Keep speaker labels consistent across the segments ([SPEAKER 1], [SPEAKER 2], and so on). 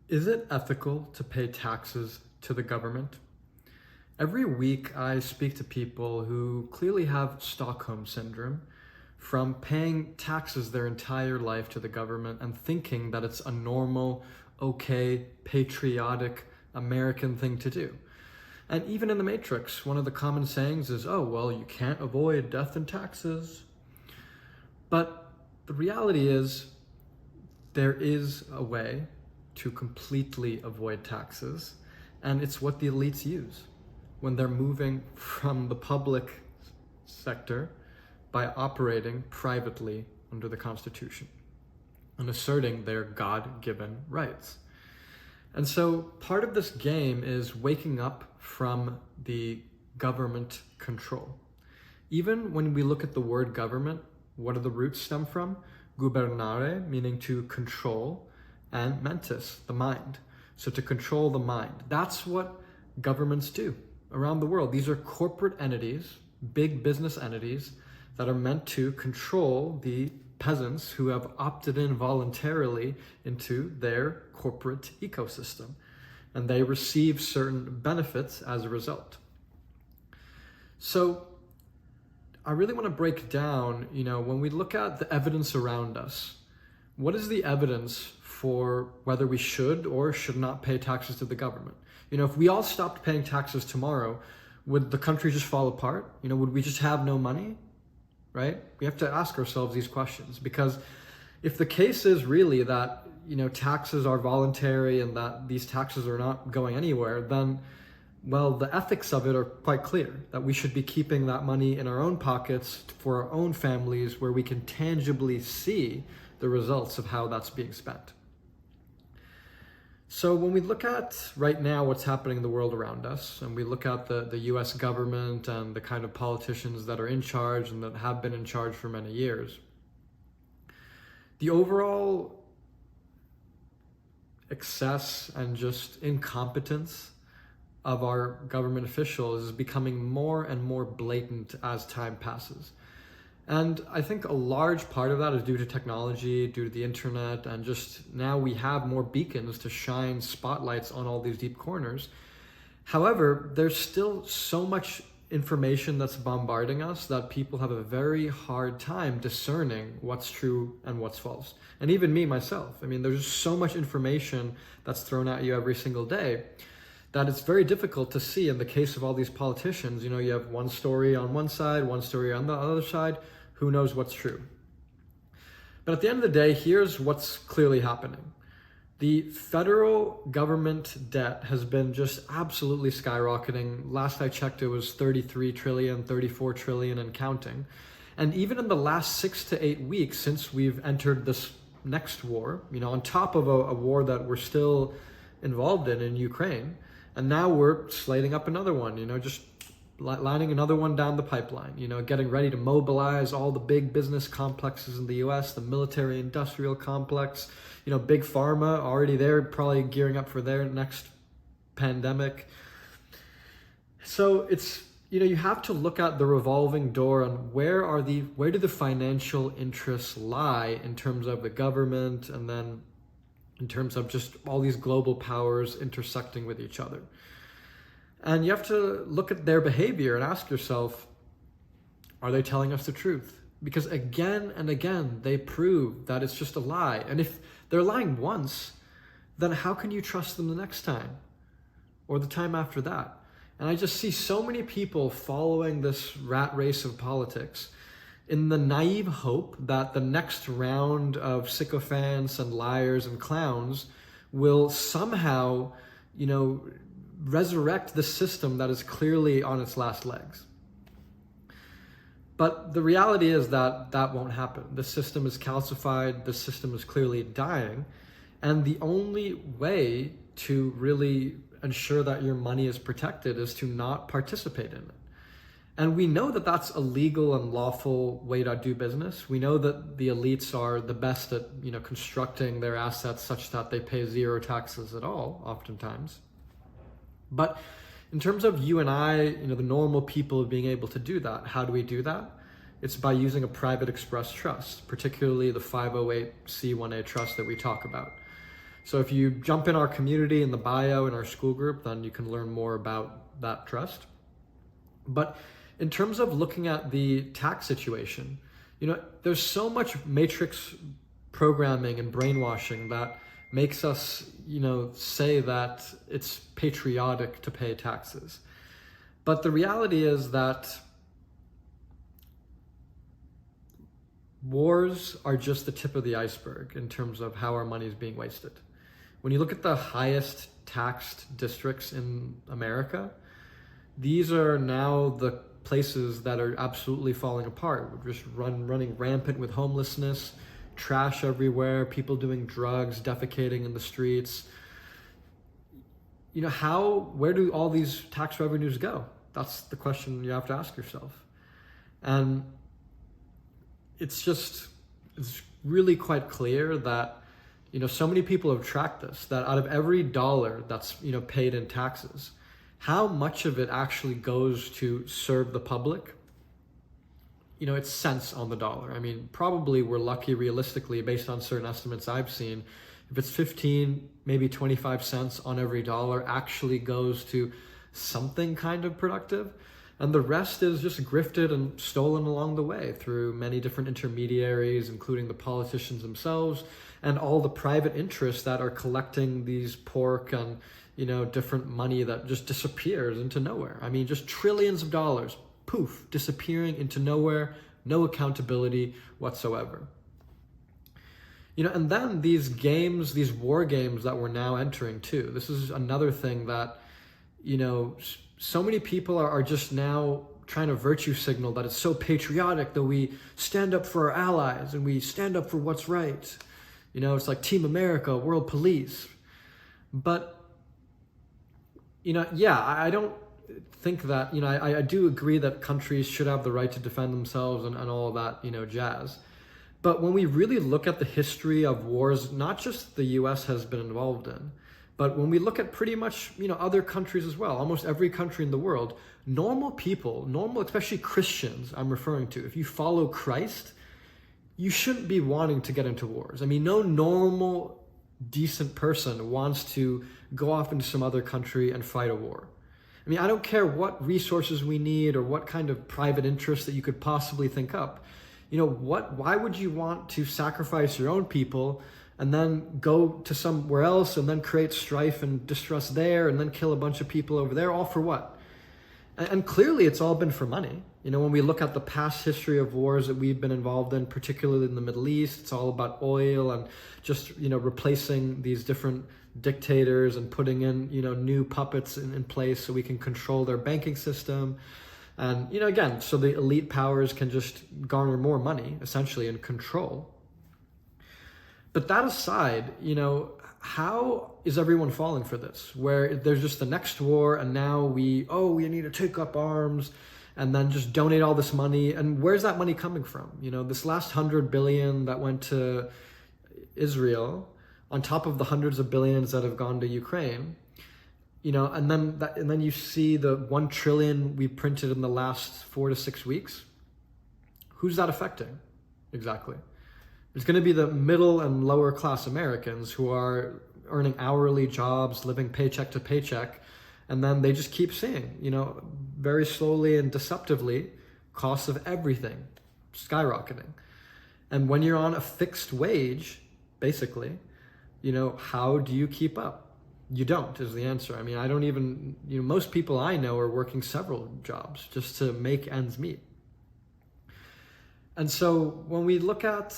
[SPEAKER 1] Is it ethical to pay taxes to the government? Every week I speak to people who clearly have Stockholm syndrome from paying taxes their entire life to the government and thinking that it's a normal, okay, patriotic American thing to do. And even in the Matrix, one of the common sayings is, oh, well, you can't avoid death and taxes. But the reality is there is a way to completely avoid taxes, and it's what the elites use when they're moving from the public sector by operating privately under the Constitution and asserting their God-given rights. And so part of this game is waking up from the government control. Even when we look at the word government, what do the roots stem from? Gubernare, meaning to control, and mentis, the mind. So to control the mind. That's what governments do around the world. These are corporate entities, big business entities that are meant to control the peasants who have opted in voluntarily into their corporate ecosystem. And they receive certain benefits as a result. So I really want to break down, when we look at the evidence around us, what is the evidence for whether we should or should not pay taxes to the government? If we all stopped paying taxes tomorrow, would the country just fall apart? Would we just have no money, right? We have to ask ourselves these questions, because if the case is really that, taxes are voluntary and that these taxes are not going anywhere, then, well, the ethics of it are quite clear, that we should be keeping that money in our own pockets for our own families, where we can tangibly see the results of how that's being spent. So when we look at right now what's happening in the world around us, and we look at the US government and the kind of politicians that are in charge and that have been in charge for many years, the overall excess and just incompetence of our government officials is becoming more and more blatant as time passes. And I think a large part of that is due to technology, due to the internet, and just now we have more beacons to shine spotlights on all these deep corners. However, there's still so much information that's bombarding us that people have a very hard time discerning what's true and what's false. And even me, myself, there's just so much information that's thrown at you every single day that it's very difficult to see. In the case of all these politicians, you have one story on one side, one story on the other side. Who knows what's true? But at the end of the day, here's what's clearly happening. The federal government debt has been just absolutely skyrocketing. Last I checked, it was 33 trillion, 34 trillion and counting. And even in the last 6 to 8 weeks since we've entered this next war, on top of a war that we're still involved in Ukraine, and now we're slating up another one, just lining another one down the pipeline, getting ready to mobilize all the big business complexes in the US, the military industrial complex, big pharma already there, probably gearing up for their next pandemic. So it's, you have to look at the revolving door on where do the financial interests lie in terms of the government, and then in terms of just all these global powers intersecting with each other. And you have to look at their behavior and ask yourself, are they telling us the truth? Because again and again, they prove that it's just a lie. And if they're lying once, then how can you trust them the next time or the time after that? And I just see so many people following this rat race of politics in the naive hope that the next round of sycophants and liars and clowns will somehow, resurrect the system that is clearly on its last legs. But the reality is that that won't happen. The system is calcified, the system is clearly dying, and the only way to really ensure that your money is protected is to not participate in it. And we know that that's a legal and lawful way to do business. We know that the elites are the best at, constructing their assets such that they pay zero taxes at all, oftentimes. But in terms of you and I, the normal people being able to do that, how do we do that? It's by using a private express trust, particularly the 508c1a trust that we talk about. So if you jump in our community in the bio in our school group, then you can learn more about that trust. But in terms of looking at the tax situation, there's so much matrix programming and brainwashing that makes us, say that it's patriotic to pay taxes. But the reality is that wars are just the tip of the iceberg in terms of how our money is being wasted. When you look at the highest taxed districts in America, these are now the places that are absolutely falling apart. We're just running rampant with homelessness, trash everywhere, people doing drugs, defecating in the streets. Where do all these tax revenues go? That's the question you have to ask yourself. And it's really quite clear that, so many people have tracked this, that out of every dollar that's, paid in taxes, how much of it actually goes to serve the public? It's cents on the dollar. I mean, probably we're lucky realistically, based on certain estimates I've seen, if it's 15, maybe 25 cents on every dollar actually goes to something kind of productive. And the rest is just grifted and stolen along the way through many different intermediaries, including the politicians themselves and all the private interests that are collecting these pork and, different money that just disappears into nowhere. I mean, just trillions of dollars, poof, disappearing into nowhere, no accountability whatsoever. And then these games, these war games that we're now entering too, this is another thing that, so many people are just now trying to virtue signal that it's so patriotic that we stand up for our allies and we stand up for what's right. It's like Team America, world police. But, I don't think that, I do agree that countries should have the right to defend themselves and all that, jazz. But when we really look at the history of wars, not just the US has been involved in, but when we look at pretty much, other countries as well, almost every country in the world, normal people, especially Christians I'm referring to, if you follow Christ, you shouldn't be wanting to get into wars. I mean, no normal, decent person wants to go off into some other country and fight a war. I mean, I don't care what resources we need or what kind of private interest that you could possibly think up. Why would you want to sacrifice your own people and then go to somewhere else and then create strife and distrust there and then kill a bunch of people over there, all for what? And clearly it's all been for money. When we look at the past history of wars that we've been involved in, particularly in the Middle East, it's all about oil and just, replacing these different dictators and putting in, new puppets in place so we can control their banking system. And, again, so the elite powers can just garner more money, essentially, and control. But that aside, how is everyone falling for this? Where there's just the next war and now we need to take up arms and then just donate all this money. And where's that money coming from? This last 100 billion that went to Israel, on top of the hundreds of billions that have gone to Ukraine, and then you see the 1 trillion we printed in the last 4 to 6 weeks. Who's that affecting exactly? It's going to be the middle and lower class Americans who are earning hourly jobs, living paycheck to paycheck, and then they just keep seeing, very slowly and deceptively, costs of everything skyrocketing. And when you're on a fixed wage, basically, how do you keep up? You don't, is the answer. I mean, I don't even, most people I know are working several jobs just to make ends meet. And so when we look at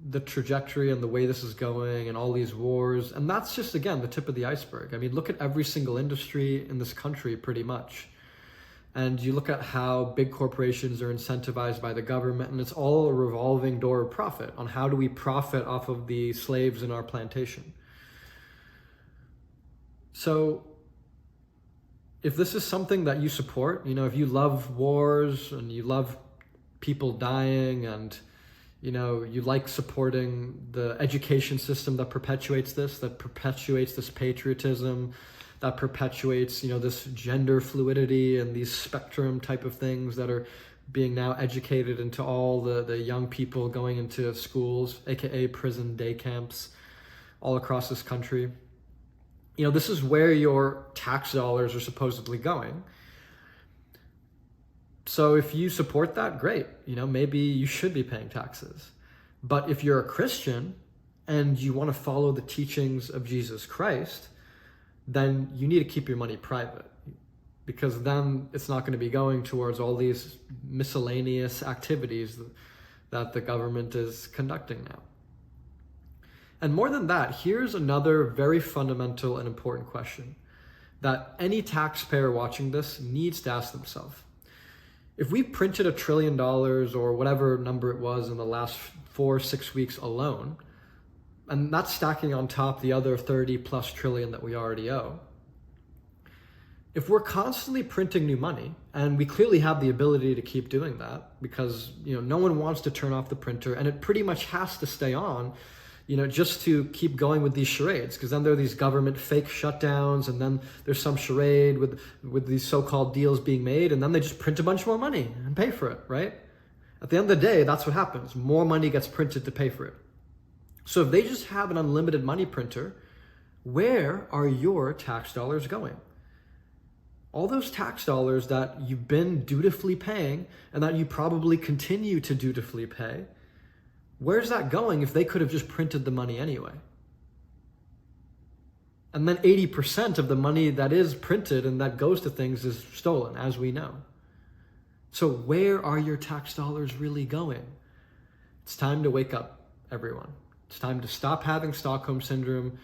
[SPEAKER 1] the trajectory and the way this is going and all these wars, and that's just, again, the tip of the iceberg. I mean, look at every single industry in this country pretty much. And you look at how big corporations are incentivized by the government, and it's all a revolving door of profit on how do we profit off of the slaves in our plantation. So if this is something that you support, if you love wars and you love people dying and, you like supporting the education system that perpetuates this patriotism, that perpetuates, this gender fluidity and these spectrum type of things that are being now educated into all the young people going into schools, aka prison day camps, all across this country. This is where your tax dollars are supposedly going. So if you support that, great. Maybe you should be paying taxes. But if you're a Christian and you want to follow the teachings of Jesus Christ, then you need to keep your money private, because then it's not going to be going towards all these miscellaneous activities that the government is conducting now. And more than that, here's another very fundamental and important question that any taxpayer watching this needs to ask themselves. If we printed $1 trillion or whatever number it was in the last 4-6 weeks alone, and that's stacking on top the other 30 plus trillion that we already owe, if we're constantly printing new money, and we clearly have the ability to keep doing that because no one wants to turn off the printer, and it pretty much has to stay on, just to keep going with these charades, because then there are these government fake shutdowns, and then there's some charade with these so-called deals being made, and then they just print a bunch more money and pay for it, right? At the end of the day, that's what happens. More money gets printed to pay for it. So if they just have an unlimited money printer, where are your tax dollars going? All those tax dollars that you've been dutifully paying and that you probably continue to dutifully pay, where's that going if they could have just printed the money anyway? And then 80% of the money that is printed and that goes to things is stolen, as we know. So where are your tax dollars really going? It's time to wake up, everyone. It's time to stop having Stockholm Syndrome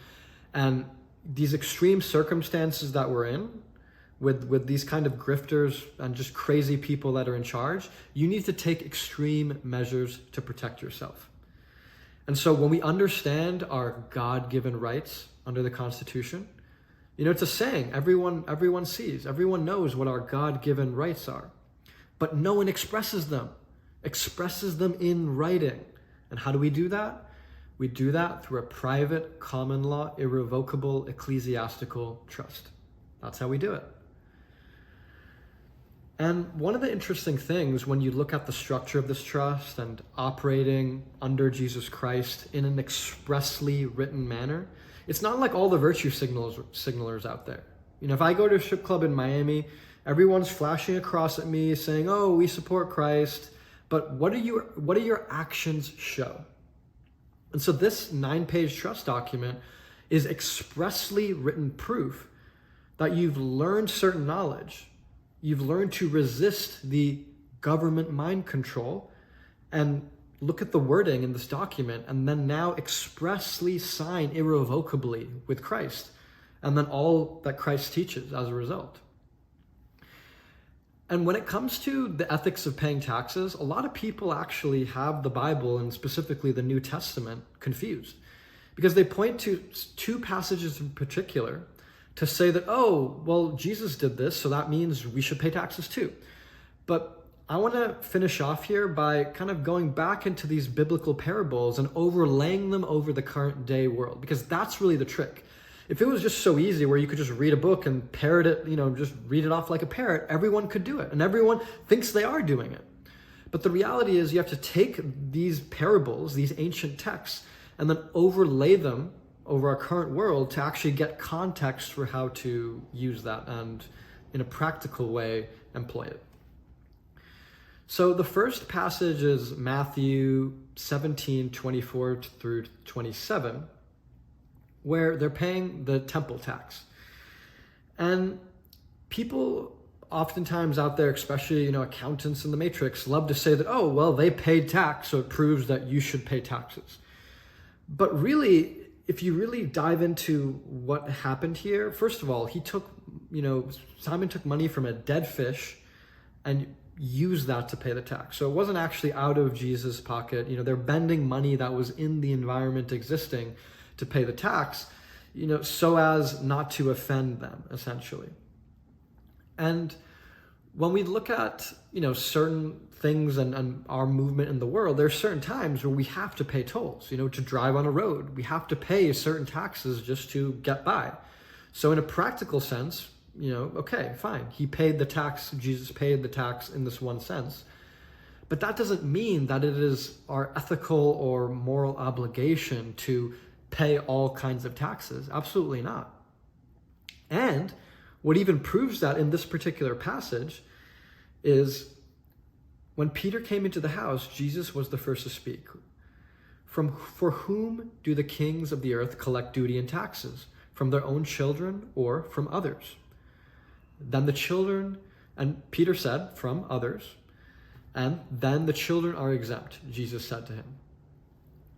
[SPEAKER 1] and these extreme circumstances that we're in with these kind of grifters and just crazy people that are in charge. You need to take extreme measures to protect yourself. And so when we understand our God-given rights under the Constitution, it's a saying everyone sees, everyone knows what our God-given rights are, but no one expresses them in writing. And how do we do that? We do that through a private, common law, irrevocable ecclesiastical trust. That's how we do it. And one of the interesting things when you look at the structure of this trust and operating under Jesus Christ in an expressly written manner, it's not like all the virtue signalers out there. If I go to a strip club in Miami, everyone's flashing across at me saying, "Oh, we support Christ," but what do your actions show? And so this 9-page trust document is expressly written proof that you've learned certain knowledge. You've learned to resist the government mind control and look at the wording in this document and then now expressly sign irrevocably with Christ and then all that Christ teaches as a result. And when it comes to the ethics of paying taxes, a lot of people actually have the Bible and specifically the New Testament confused because they point to 2 passages in particular to say that, oh, well, Jesus did this, so that means we should pay taxes too. But I want to finish off here by kind of going back into these biblical parables and overlaying them over the current day world, because that's really the trick. If it was just so easy where you could just read a book and parrot it, just read it off like a parrot, everyone could do it, and everyone thinks they are doing it. But the reality is you have to take these parables, these ancient texts, and then overlay them over our current world to actually get context for how to use that and in a practical way employ it. So the first passage is Matthew 17:24 through 27, where they're paying the temple tax. And people oftentimes out there, especially accountants in the matrix, love to say that, oh, well, they paid tax, so it proves that you should pay taxes. But really, if you really dive into what happened here, first of all, Simon took money from a dead fish and used that to pay the tax. So it wasn't actually out of Jesus' pocket. They're bending money that was in the environment existing to pay the tax, so as not to offend them, essentially. And when we look at, certain things and our movement in the world, there are certain times where we have to pay tolls, to drive on a road. We have to pay certain taxes just to get by. So in a practical sense, okay, fine. He paid the tax, Jesus paid the tax in this one sense. But that doesn't mean that it is our ethical or moral obligation to pay all kinds of taxes. Absolutely not. And what even proves that in this particular passage is when Peter came into the house, Jesus was the first to speak. For whom do the kings of the earth collect duty and taxes? From their own children or from others? Then the children, and Peter said, from others. And then the children are exempt, Jesus said to him.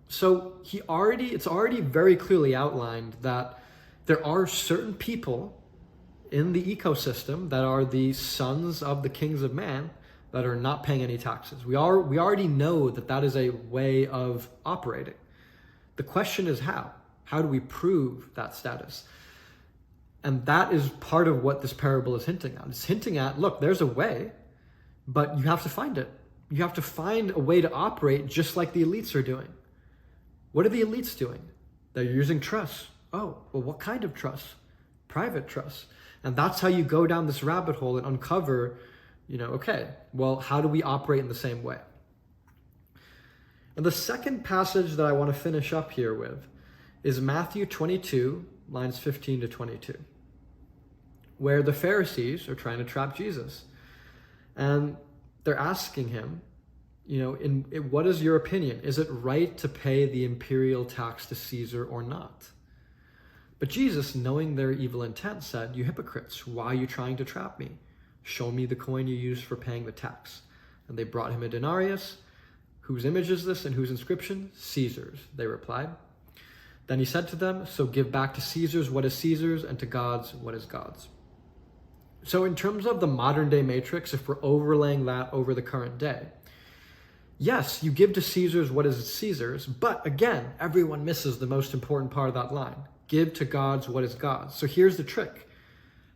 [SPEAKER 1] So it's already very clearly outlined that there are certain people in the ecosystem that are the sons of the kings of man that are not paying any taxes. We already know that is a way of operating. The question is how? How do we prove that status? And that is part of what this parable is hinting at. It's hinting at, look, there's a way, but you have to find it. You have to find a way to operate just like the elites are doing. What are the elites doing? They're using trusts. Oh, well, what kind of trusts? Private trusts. And that's how you go down this rabbit hole and uncover, okay, well, how do we operate in the same way? And the second passage that I want to finish up here with is Matthew 22, lines 15 to 22, where the Pharisees are trying to trap Jesus. And they're asking him, what is your opinion? Is it right to pay the imperial tax to Caesar or not? But Jesus, knowing their evil intent, said, you hypocrites, why are you trying to trap me? Show me the coin you used for paying the tax. And they brought him a denarius. Whose image is this and whose inscription? Caesar's, they replied. Then he said to them, so give back to Caesar's what is Caesar's and to God's what is God's. So in terms of the modern day matrix, if we're overlaying that over the current day, yes, you give to Caesar's what is Caesar's, but again, everyone misses the most important part of that line. Give to God's what is God's. So here's the trick.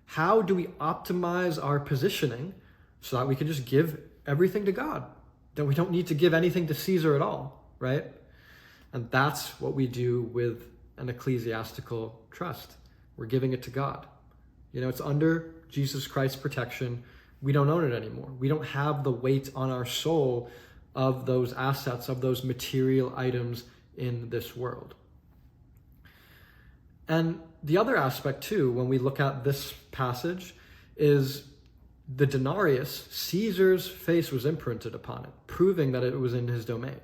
[SPEAKER 1] How do we optimize our positioning so that we can just give everything to God? That we don't need to give anything to Caesar at all, right? And that's what we do with an ecclesiastical trust. We're giving it to God. It's under Jesus Christ's protection. We don't own it anymore. We don't have the weight on our soul of those assets, of those material items in this world. And the other aspect too, when we look at this passage, is the denarius. Caesar's face was imprinted upon it, proving that it was in his domain.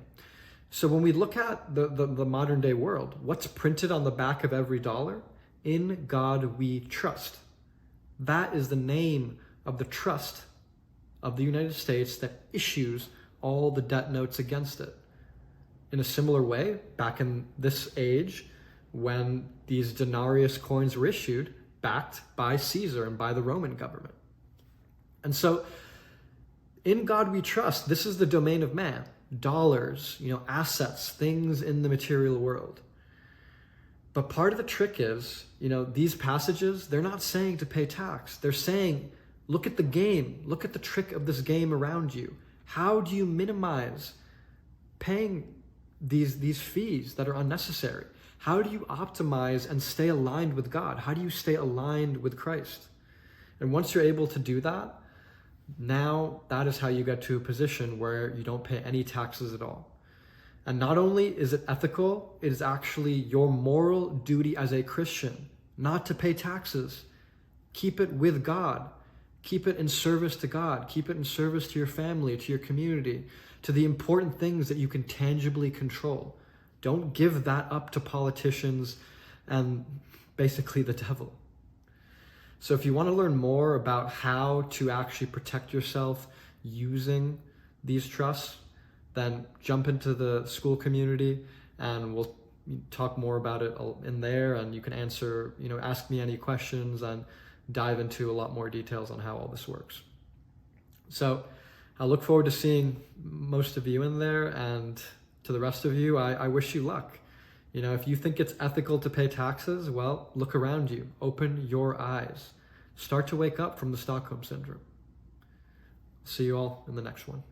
[SPEAKER 1] So when we look at the modern day world, what's printed on the back of every dollar? In God we trust. That is the name of the trust of the United States that issues all the debt notes against it. In a similar way, back in this age, when these denarius coins were issued, backed by Caesar and by the Roman government. And so, in God we trust, this is the domain of man. Dollars, assets, things in the material world. But part of the trick is, these passages, they're not saying to pay tax. They're saying, look at the game. Look at the trick of this game around you. How do you minimize paying these fees that are unnecessary? How do you optimize and stay aligned with God? How do you stay aligned with Christ? And once you're able to do that, now that is how you get to a position where you don't pay any taxes at all. And not only is it ethical, it is actually your moral duty as a Christian not to pay taxes. Keep it with God. Keep it in service to God. Keep it in service to your family, to your community, to the important things that you can tangibly control. Don't give that up to politicians and basically the devil. So if you want to learn more about how to actually protect yourself using these trusts, then jump into the school community and we'll talk more about it in there, and you can ask me any questions and dive into a lot more details on how all this works. So I look forward to seeing most of you in there, and to the rest of you, I wish you luck. If you think it's ethical to pay taxes, well, look around you. Open your eyes. Start to wake up from the Stockholm Syndrome. See you all in the next one.